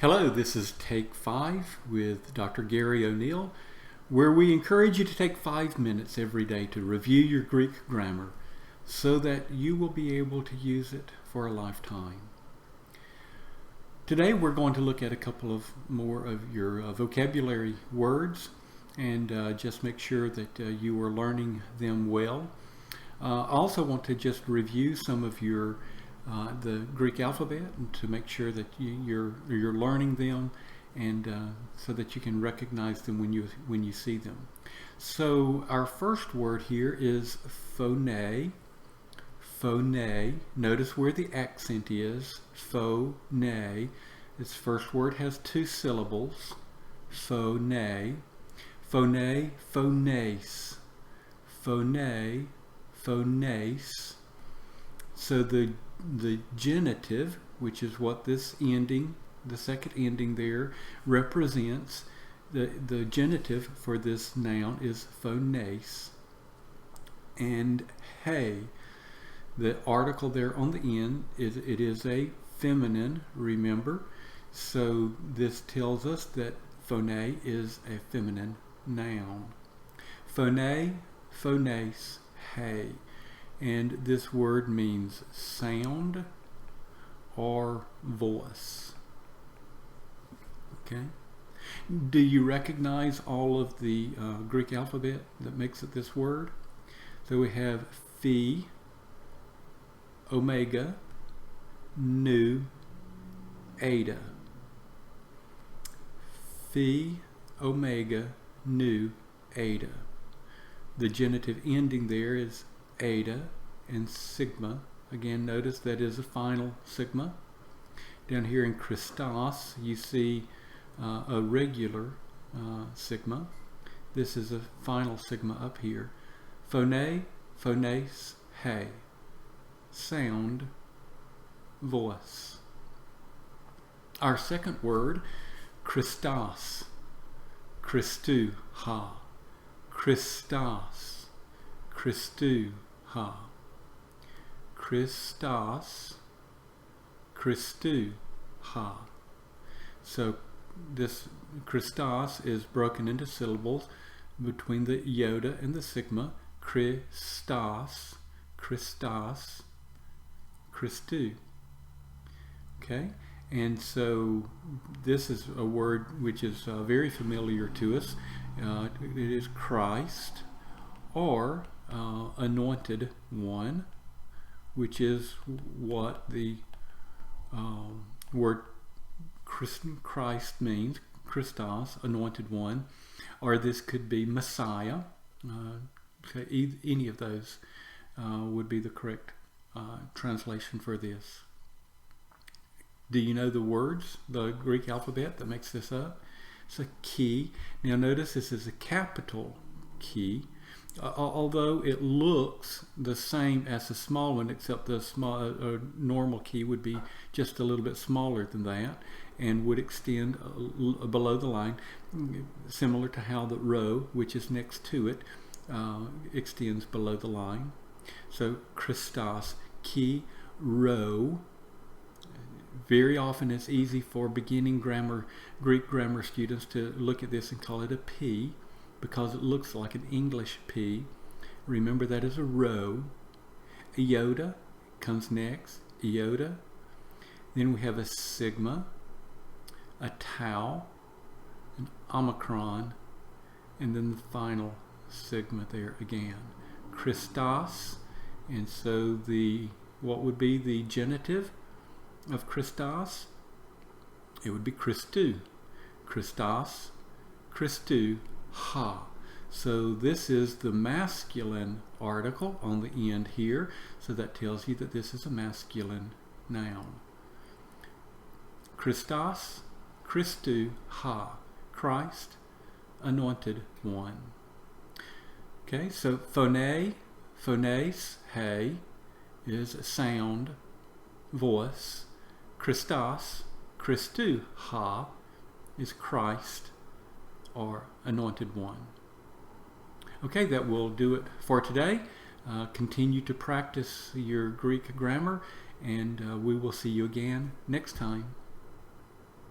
Hello, this is Take 5 with Dr. Gary O'Neill, where we encourage you to take 5 minutes every day to review your Greek grammar so that you will be able to use it for a lifetime. Today we're going to look at a couple of more of your vocabulary words and just make sure that you are learning them well. I also want to just review some of your the Greek alphabet and to make sure that you're learning them and so that you can recognize them when you see them. So our first word here is phone. Phone. Notice where the accent is. Phone. Its first word has 2 syllables. Phone. Phone. Phones. Phone. Phones. So the genitive, which is what this ending, the second ending there, represents, the genitive for this noun is phones. And hey, the article there on the end, it is a feminine, remember? So this tells us that phone is a feminine noun. Phone, phones, hey. And this word means sound or voice. Okay? Do you recognize all of the Greek alphabet that makes it this word? So we have phi, omega, nu, eta. Phi, omega, nu, eta. The genitive ending there is eta and sigma. Again, notice that is a final sigma. Down here in Christos, you see a regular sigma. This is a final sigma up here. Phone, phones, hey. Sound, voice. Our second word, Christos. Christou, ha. Christos. Christou, ha. Christos, Christou, ha. So this Christos is broken into syllables between the iota and the sigma. Christos, Christos, Christou. Okay, and so this is a word which is very familiar to us. It is Christ, or anointed one, which is what the word Christ means, Christos, anointed one, or this could be Messiah. Any of those would be the correct translation for this. Do you know the words, the Greek alphabet that makes this up? It's a key. Now notice this is a capital key. Although it looks the same as the small one, except the normal key would be just a little bit smaller than that and would extend below the line, similar to how the rho, which is next to it, extends below the line. So Christos, key, rho. Very often it's easy for beginning Greek grammar students to look at this and call it a P, because it looks like an English P. Remember, that is a rho. Iota comes next, iota. Then we have a sigma, a tau, an omicron, and then the final sigma there again. Christos, and so what would be the genitive of Christos? It would be Christou. Christos, Christou, ha. So this is the masculine article on the end here. So that tells you that this is a masculine noun. Christos, Christou, ha. Christ, anointed one. Okay, so phone, phones, hey, is sound, voice. Christos, Christou, ha, is Christ, or anointed one. Okay, that will do it for today. Continue to practice your Greek grammar, and we will see you again next time.